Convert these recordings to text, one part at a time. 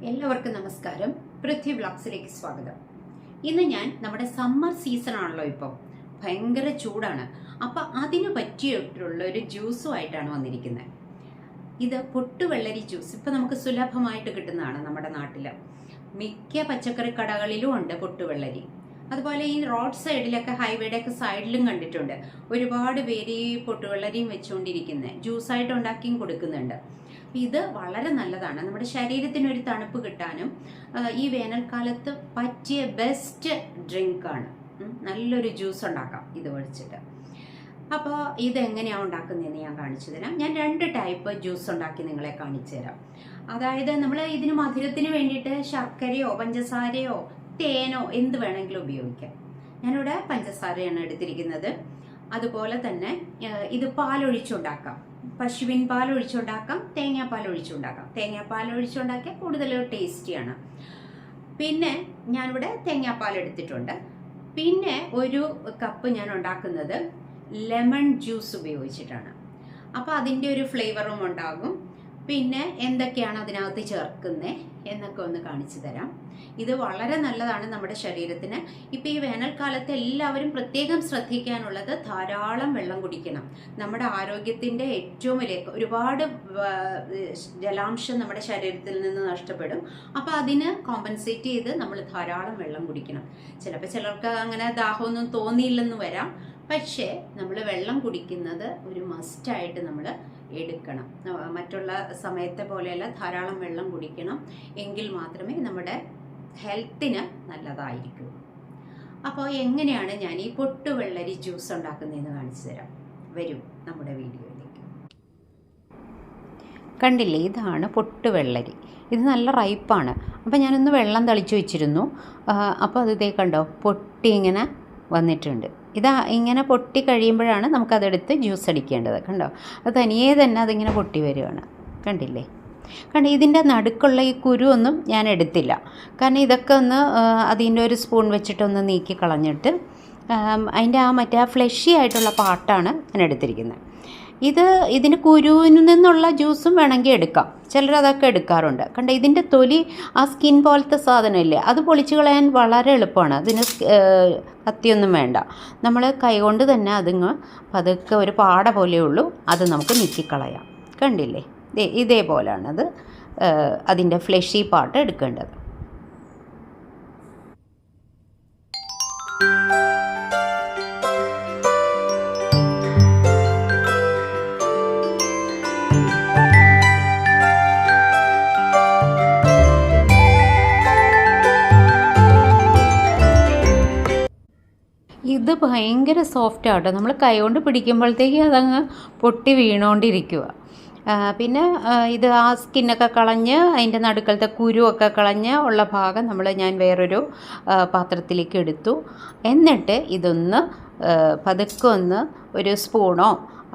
എല്ലാവർക്കും നമസ്കാരം. പൃഥ്വി വ്ളോഗ്സിലേക്ക് സ്വാഗതം. ഇന്ന് ഞാൻ നമ്മുടെ സമ്മർ സീസൺ ആണല്ലോ, ഇപ്പം ഭയങ്കര ചൂടാണ്. അപ്പം അതിന് പറ്റിയിട്ടുള്ള ഒരു ജ്യൂസുമായിട്ടാണ് വന്നിരിക്കുന്നത്. ഇത് പൊട്ടുവെള്ളരി ജ്യൂസ്. ഇപ്പം നമുക്ക് സുലഭമായിട്ട് കിട്ടുന്നതാണ് നമ്മുടെ നാട്ടിൽ. മിക്ക പച്ചക്കറി കടകളിലും ഉണ്ട് പൊട്ടുവെള്ളരി. അതുപോലെ ഈ റോഡ് സൈഡിലൊക്കെ ഹൈവേയുടെയൊക്കെ സൈഡിലും കണ്ടിട്ടുണ്ട് ഒരുപാട് പേര് ഈ പൊട്ടുവെള്ളരിയും വെച്ചുകൊണ്ടിരിക്കുന്നത്, ജ്യൂസായിട്ട് ഉണ്ടാക്കിയും കൊടുക്കുന്നുണ്ട്. ഇത് വളരെ നല്ലതാണ്, നമ്മുടെ ശരീരത്തിന് ഒരു തണുപ്പ് കിട്ടാനും ഈ വേനൽക്കാലത്ത് പറ്റിയ ബെസ്റ്റ് ഡ്രിങ്കാണ്. നല്ലൊരു ജ്യൂസ് ഉണ്ടാക്കാം ഇത് ഒഴിച്ചിട്ട്. അപ്പോൾ ഇതെങ്ങനെയാണ് ഉണ്ടാക്കുന്നതെന്ന് ഞാൻ കാണിച്ചു തരാം. ഞാൻ 2 ടൈപ്പ് ജ്യൂസ് ഉണ്ടാക്കി നിങ്ങളെ കാണിച്ചു തരാം. അതായത് നമ്മൾ ഇതിന് മധുരത്തിന് വേണ്ടിയിട്ട് ശർക്കരയോ പഞ്ചസാരയോ തേനോ എന്ത് വേണമെങ്കിലും ഉപയോഗിക്കാം. ഞാനിവിടെ പഞ്ചസാരയാണ് എടുത്തിരിക്കുന്നത്. അതുപോലെ തന്നെ ഇത് പാലൊഴിച്ചുണ്ടാക്കാം. പശുവിൻ പാൽ ഒഴിച്ചുണ്ടാക്കാം, തേങ്ങാപ്പാൽ ഒഴിച്ചുണ്ടാക്കാം. തേങ്ങാപ്പാൽ ഒഴിച്ചുണ്ടാക്കിയാൽ കൂടുതൽ ടേസ്റ്റിയാണ്. പിന്നെ ഞാനിവിടെ തേങ്ങാപ്പാൽ എടുത്തിട്ടുണ്ട്. പിന്നെ 1 കപ്പ് ഞാൻ ഉണ്ടാക്കുന്നത് ലെമൺ ജ്യൂസ് ഉപയോഗിച്ചിട്ടാണ്. അപ്പോൾ അതിൻ്റെ ഒരു ഫ്ലേവറും ഉണ്ടാകും. പിന്നെ എന്തൊക്കെയാണ് അതിനകത്ത് ചേർക്കുന്നത് എന്നൊക്കെ ഒന്ന് കാണിച്ചു തരാം. ഇത് വളരെ നല്ലതാണ് നമ്മുടെ ശരീരത്തിന്. ഇപ്പോൾ ഈ വേനൽക്കാലത്ത് എല്ലാവരും പ്രത്യേകം ശ്രദ്ധിക്കാനുള്ളത് ധാരാളം വെള്ളം കുടിക്കണം. നമ്മുടെ ആരോഗ്യത്തിൻ്റെ ഏറ്റവും വലിയ ഒരുപാട് ജലാംശം നമ്മുടെ ശരീരത്തിൽ നിന്ന് നഷ്ടപ്പെടും. അപ്പോൾ അതിന് കോമ്പൻസേറ്റ് ചെയ്ത് നമ്മൾ ധാരാളം വെള്ളം കുടിക്കണം. ചിലപ്പോൾ ചിലർക്ക് അങ്ങനെ ദാഹമൊന്നും തോന്നിയില്ലെന്ന് വരാം. പക്ഷേ നമ്മൾ വെള്ളം കുടിക്കുന്നത് ഒരു മസ്റ്റായിട്ട് നമ്മൾ എടുക്കണം. മറ്റുള്ള സമയത്തെ പോലെയല്ല, ധാരാളം വെള്ളം കുടിക്കണം. എങ്കിൽ മാത്രമേ നമ്മുടെ ഹെൽത്തിന് നല്ലതായിരിക്കൂ. അപ്പോൾ എങ്ങനെയാണ് ഞാൻ ഈ പൊട്ടുവെള്ളരി ജ്യൂസ് ഉണ്ടാക്കുന്നതെന്ന് കാണിച്ചു തരാം. വരൂ നമ്മുടെ വീഡിയോയിലേക്ക്. കണ്ടില്ലേ, ഇതാണ് പൊട്ടുവെള്ളരി. ഇത് നല്ല റൈപ്പാണ്. അപ്പോൾ ഞാനൊന്ന് വെള്ളം തളിച്ചു വെച്ചിരുന്നു. അപ്പോൾ അത് ഇതേ കണ്ടോ, പൊട്ടി ഇങ്ങനെ വന്നിട്ടുണ്ട്. ഇതാ ഇങ്ങനെ പൊട്ടി കഴിയുമ്പോഴാണ് നമുക്കതെടുത്ത് ജ്യൂസ് അടിക്കേണ്ടത്. കണ്ടോ, അത് തനിയെ തന്നെ അതിങ്ങനെ പൊട്ടി വരികയാണ്. കണ്ടില്ലേ, കണ്ടോ, ഇതിൻ്റെ നടുക്കുള്ള ഈ കുരു ഒന്നും ഞാൻ എടുത്തില്ല. കാരണം ഇതൊക്കെ ഒന്ന് അതിൻ്റെ ഒരു സ്പൂൺ വെച്ചിട്ടൊന്ന് നീക്കി കളഞ്ഞിട്ട് അതിൻ്റെ മറ്റേ ഫ്ലഷി ആയിട്ടുള്ള പാർട്ടാണ് ഞാൻ എടുത്തിരിക്കുന്നത്. ഇതിന് കുരുവിൽ നിന്നുള്ള ജ്യൂസും വേണമെങ്കിൽ എടുക്കാം. ചിലരതൊക്കെ എടുക്കാറുണ്ട്. കണ്ട, ഇതിൻ്റെ തൊലി, ആ സ്കിൻ പോലത്തെ സാധനമില്ലേ, അത് പൊളിച്ച് കളയാൻ വളരെ എളുപ്പമാണ്. അതിന് കത്തിയൊന്നും വേണ്ട. നമ്മൾ കൈകൊണ്ട് തന്നെ അതിങ്ങ് പതുക്കെ ഒരു പാട പോലെയുള്ളൂ, അത് നമുക്ക് നീക്കിക്കളയാം. കണ്ടില്ലേ, ഇതേപോലെയാണത് അതിൻ്റെ ഫ്ലഷി പാർട്ട് എടുക്കേണ്ടത്. ഇത് ഭയങ്കര സോഫ്റ്റാട്ടോ. നമ്മൾ കൈകൊണ്ട് പിടിക്കുമ്പോഴത്തേക്ക് അതങ്ങ് പൊട്ടി വീണുകൊണ്ടിരിക്കുക. പിന്നെ ഇത് ആ സ്കിന്നൊക്കെ കളഞ്ഞ് അതിൻ്റെ നടുക്കലത്തെ കുരുവൊക്കെ കളഞ്ഞ് ഉള്ള ഭാഗം ഞാൻ വേറൊരു പാത്രത്തിലേക്ക് എടുത്തു. എന്നിട്ട് ഇതൊന്ന് പതുക്കെ ഒന്ന് ഒരു സ്പൂണോ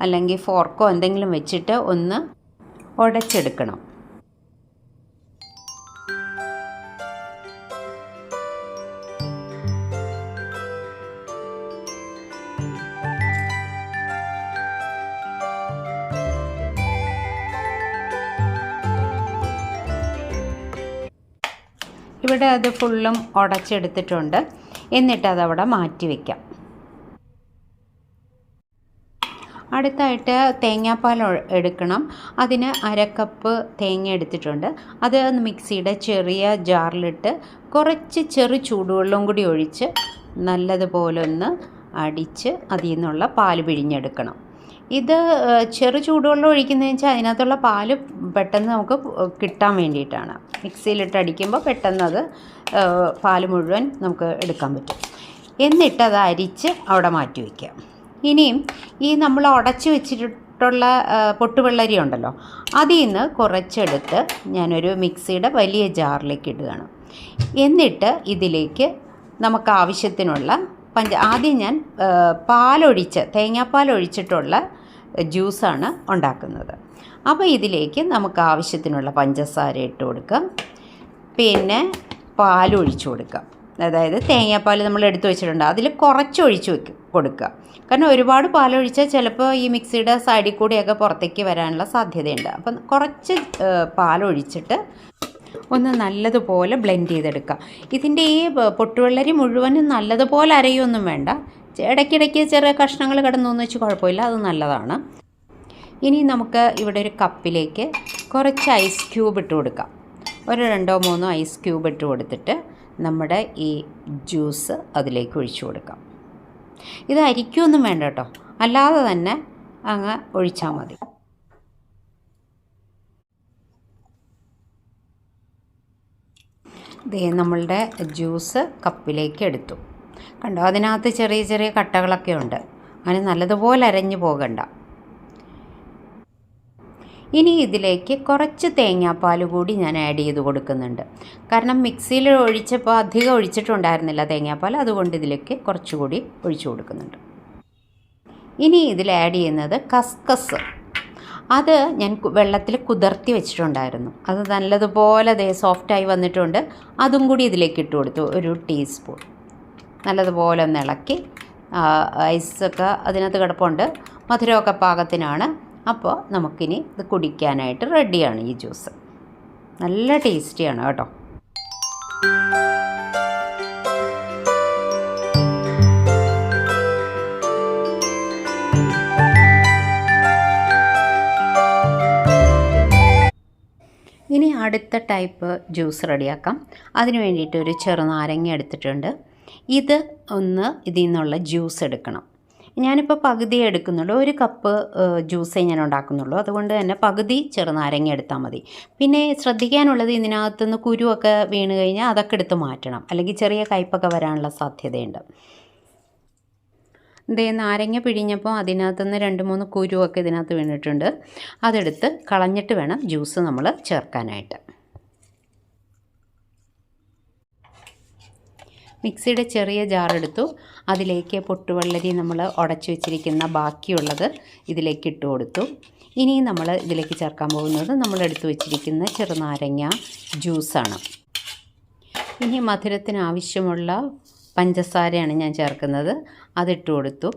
അല്ലെങ്കിൽ ഫോർക്കോ എന്തെങ്കിലും വെച്ചിട്ട് ഒന്ന് ഉടച്ചെടുക്കണം. ഇവിടെ അത് ഫുള്ളും ഉടച്ചെടുത്തിട്ടുണ്ട്. എന്നിട്ട് അതവിടെ മാറ്റി വയ്ക്കാം. അടുത്തായിട്ട് തേങ്ങാപ്പാൽ എടുക്കണം. അതിന് 1/2 കപ്പ് തേങ്ങ എടുത്തിട്ടുണ്ട്. അത് മിക്സിയുടെ ചെറിയ ജാറിലിട്ട് കുറച്ച് ചെറു ചൂടുവെള്ളം കൂടി ഒഴിച്ച് നല്ലതുപോലെ ഒന്ന് അടിച്ച് അതിൽ നിന്നുള്ള പാല് പിഴിഞ്ഞെടുക്കണം. ഇത് ചെറു ചൂടുവെള്ളം ഒഴിക്കുന്നതെന്ന് വെച്ചാൽ അതിനകത്തുള്ള പാല് പെട്ടെന്ന് നമുക്ക് കിട്ടാൻ വേണ്ടിയിട്ടാണ്. മിക്സിയിലിട്ട് അടിക്കുമ്പോൾ പെട്ടെന്ന് അത് പാല് മുഴുവൻ നമുക്ക് എടുക്കാൻ പറ്റും. എന്നിട്ട് അത് അരിച്ച് അവിടെ മാറ്റി വയ്ക്കുക. ഇനിയും ഈ നമ്മൾ ഉടച്ച് വെച്ചിട്ടുള്ള പൊട്ടുവെള്ളരി ഉണ്ടല്ലോ, അതിൽ നിന്ന് കുറച്ചെടുത്ത് ഞാനൊരു മിക്സിയുടെ വലിയ ജാറിലേക്ക് ഇടുകയാണ്. എന്നിട്ട് ഇതിലേക്ക് നമുക്ക് ആവശ്യത്തിനുള്ള ആദ്യം ഞാൻ തേങ്ങാപ്പാൽ ഒഴിച്ചിട്ടുള്ള ജ്യൂസാണ് ഉണ്ടാക്കുന്നത്. അപ്പോൾ ഇതിലേക്ക് നമുക്ക് ആവശ്യത്തിനുള്ള പഞ്ചസാര ഇട്ട് കൊടുക്കാം. പിന്നെ പാലൊഴിച്ച് കൊടുക്കാം. അതായത് തേങ്ങാപ്പാൽ നമ്മൾ എടുത്തു വെച്ചിട്ടുണ്ട്, അതിൽ കുറച്ച് ഒഴിച്ച് കൊടുക്കുക. കാരണം ഒരുപാട് പാലൊഴിച്ചാൽ ചിലപ്പോൾ ഈ മിക്സിയുടെ സൈഡിൽ കൂടിയൊക്കെ പുറത്തേക്ക് വരാനുള്ള സാധ്യതയുണ്ട്. അപ്പം കുറച്ച് പാലൊഴിച്ചിട്ട് ഒന്ന് നല്ലതുപോലെ ബ്ലെൻഡ് ചെയ്തെടുക്കാം. ഇതിൻ്റെ ഈ പൊട്ടുവെള്ളരി മുഴുവനും നല്ലതുപോലെ അരയൊന്നും വേണ്ട, ഇടയ്ക്കിടയ്ക്ക് ചെറിയ കഷ്ണങ്ങൾ കിടന്നൊന്നും വെച്ച് കുഴപ്പമില്ല, അത് നല്ലതാണ്. ഇനി നമുക്ക് ഇവിടെ ഒരു കപ്പിലേക്ക് കുറച്ച് ഐസ് ക്യൂബ് ഇട്ട് കൊടുക്കാം. ഒരു 2-3 ഐസ് ക്യൂബ് ഇട്ട് കൊടുത്തിട്ട് നമ്മുടെ ഈ ജ്യൂസ് അതിലേക്ക് ഒഴിച്ചു കൊടുക്കാം. ഇത് അരിക്കൊന്നും വേണ്ട കേട്ടോ, അല്ലാതെ തന്നെ അങ്ങ് ഒഴിച്ചാൽ മതി. ദേ നമ്മളുടെ ജ്യൂസ് കപ്പിലേക്ക് എടുത്തു. കണ്ടോ, അതിനകത്ത് ചെറിയ ചെറിയ കട്ടകളൊക്കെ ഉണ്ട്, അങ്ങനെ നല്ലതുപോലെ അരഞ്ഞു പോകണ്ട. ഇനി ഇതിലേക്ക് കുറച്ച് തേങ്ങാപ്പാൽ കൂടി ഞാൻ ആഡ് ചെയ്ത് കൊടുക്കുന്നുണ്ട്. കാരണം മിക്സിയിൽ ഒഴിച്ചപ്പോൾ അധികം ഒഴിച്ചിട്ടുണ്ടായിരുന്നില്ല തേങ്ങാപ്പാൽ, അതുകൊണ്ട് ഇതിലേക്ക് കുറച്ചുകൂടി ഒഴിച്ചു കൊടുക്കുന്നുണ്ട്. ഇനി ഇതിൽ ആഡ് ചെയ്യുന്നത് കസ്കസ്. അത് ഞാൻ വെള്ളത്തിൽ കുതിർത്തി വെച്ചിട്ടുണ്ടായിരുന്നു, അത് നല്ലതുപോലെ സോഫ്റ്റായി വന്നിട്ടുണ്ട്. അതും കൂടി ഇതിലേക്ക് ഇട്ട് കൊടുത്തു, ഒരു ടീസ്പൂൺ. നല്ലതുപോലെ ഒന്ന് ഇളക്കി. ഐസൊക്കെ അതിനകത്ത് കിടപ്പുണ്ട്, മധുരമൊക്കെ പാകത്തിനാണ്. അപ്പോൾ നമുക്കിനി ഇത് കുടിക്കാനായിട്ട് റെഡിയാണ് ഈ ജ്യൂസ്. നല്ല ടേസ്റ്റിയാണ് കേട്ടോ. ഇനി അടുത്ത ടൈപ്പ് ജ്യൂസ് റെഡിയാക്കാം. അതിന് വേണ്ടിയിട്ട് ഒരു ചെറുനാരങ്ങ എടുത്തിട്ടുണ്ട്. ഇത് ഒന്ന് ഇതിൽ നിന്നുള്ള ജ്യൂസ് എടുക്കണം. ഞാനിപ്പോൾ പകുതി എടുക്കുന്നുള്ളൂ, 1 കപ്പ് ജ്യൂസേ ഞാൻ ഉണ്ടാക്കുന്നുള്ളൂ, അതുകൊണ്ട് തന്നെ പകുതി ചെറുനാരങ്ങ എടുത്താൽ മതി. പിന്നെ ശ്രദ്ധിക്കാനുള്ളത്, ഇതിനകത്തുനിന്ന് കുരുവൊക്കെ വീണ് കഴിഞ്ഞാൽ അതൊക്കെ എടുത്ത് മാറ്റണം, അല്ലെങ്കിൽ ചെറിയ കയ്പ്പൊക്കെ വരാനുള്ള സാധ്യതയുണ്ട്. നാരങ്ങ പിഴിഞ്ഞപ്പോൾ അതിനകത്തുനിന്ന് 2-3 കുരുവൊക്കെ ഇതിനകത്ത് വീണിട്ടുണ്ട്. അതെടുത്ത് കളഞ്ഞിട്ട് വേണം ജ്യൂസ് നമ്മൾ ചേർക്കാനായിട്ട്. മിക്സിയുടെ ചെറിയ ജാറെടുത്തു, അതിലേക്ക് പൊട്ടുവെള്ളരി നമ്മൾ ഉടച്ചു വെച്ചിരിക്കുന്ന ബാക്കിയുള്ളത് ഇതിലേക്ക് ഇട്ട് കൊടുത്തു. ഇനി നമ്മൾ ഇതിലേക്ക് ചേർക്കാൻ പോകുന്നത് നമ്മൾ എടുത്തു വെച്ചിരിക്കുന്ന ചെറുനാരങ്ങ ജ്യൂസാണ്. ഇനി മധുരത്തിന് ആവശ്യമുള്ള പഞ്ചസാരയാണ് ഞാൻ ചേർക്കുന്നത്, അതിട്ട് കൊടുത്തു.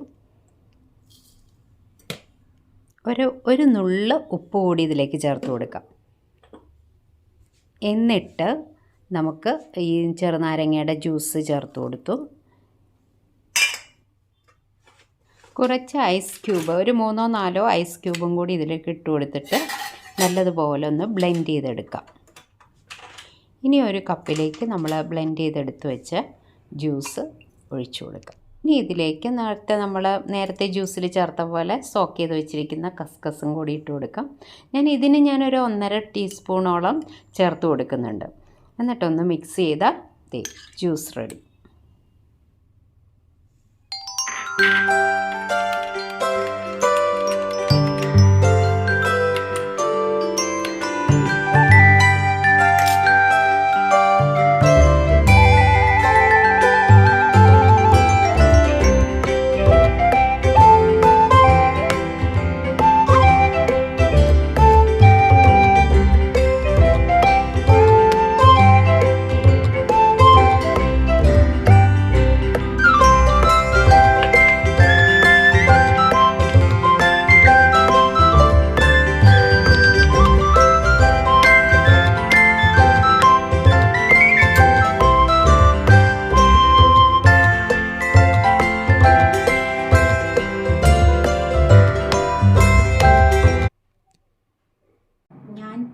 ഒരു നുള്ള് ഉപ്പ് കൂടി ഇതിലേക്ക് ചേർത്ത് കൊടുക്കാം. എന്നിട്ട് നമുക്ക് ഈ ചെറുനാരങ്ങയുടെ ജ്യൂസ് ചേർത്ത് കൊടുത്തു. കുറച്ച് ഐസ് ക്യൂബ്, ഒരു 3-4 ഐസ് ക്യൂബും കൂടി ഇതിലേക്ക് ഇട്ട് കൊടുത്തിട്ട് നല്ലതുപോലെ ഒന്ന് ബ്ലെൻഡ് ചെയ്തെടുക്കാം. ഇനി ഒരു കപ്പിലേക്ക് നമ്മൾ ബ്ലെൻഡ് ചെയ്തെടുത്ത് വെച്ച് ജ്യൂസ് ഒഴിച്ചു കൊടുക്കാം. ഇനി ഇതിലേക്ക് നേരത്തെ ജ്യൂസിൽ ചേർത്ത പോലെ സോക്ക് ചെയ്ത് വെച്ചിരിക്കുന്ന കസ്കസും കൂടി ഇട്ട് കൊടുക്കാം. ഞാനൊരു 1.5 ടീസ്പൂണോളം ചേർത്ത് കൊടുക്കുന്നുണ്ട്. എന്നിട്ടൊന്ന് മിക്സ് ചെയ്താൽ ജ്യൂസ് റെഡി.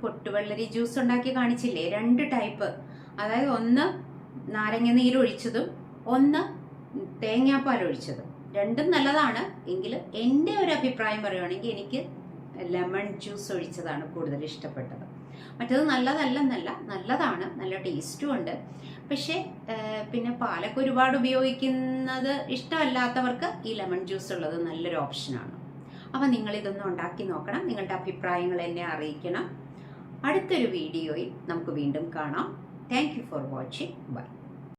പൊട്ടുവെള്ളരി ജ്യൂസ് ഉണ്ടാക്കി കാണിച്ചില്ലേ, 2 ടൈപ്പ്. അതായത് ഒന്ന് നാരങ്ങ നീരൊഴിച്ചതും ഒന്ന് തേങ്ങാപ്പാൽ ഒഴിച്ചതും. രണ്ടും നല്ലതാണ്. എങ്കിൽ എൻ്റെ ഒരു അഭിപ്രായം പറയുകയാണെങ്കിൽ എനിക്ക് ലെമൺ ജ്യൂസ് ഒഴിച്ചതാണ് കൂടുതൽ ഇഷ്ടപ്പെട്ടത്. മറ്റത് നല്ലതാണ്, നല്ല ടേസ്റ്റും ഉണ്ട്. പക്ഷേ പിന്നെ പാലൊക്കെ ഒരുപാട് ഉപയോഗിക്കുന്നത് ഇഷ്ടമല്ലാത്തവർക്ക് ഈ ലെമൺ ജ്യൂസ് ഉള്ളത് നല്ലൊരു ഓപ്ഷനാണ്. അപ്പം നിങ്ങളിതൊന്ന് ഉണ്ടാക്കി നോക്കണം, നിങ്ങളുടെ അഭിപ്രായങ്ങൾ എന്നെ അറിയിക്കണം. അടുത്തൊരു വീഡിയോയിൽ നമുക്ക് വീണ്ടും കാണാം. Thank you for watching. By.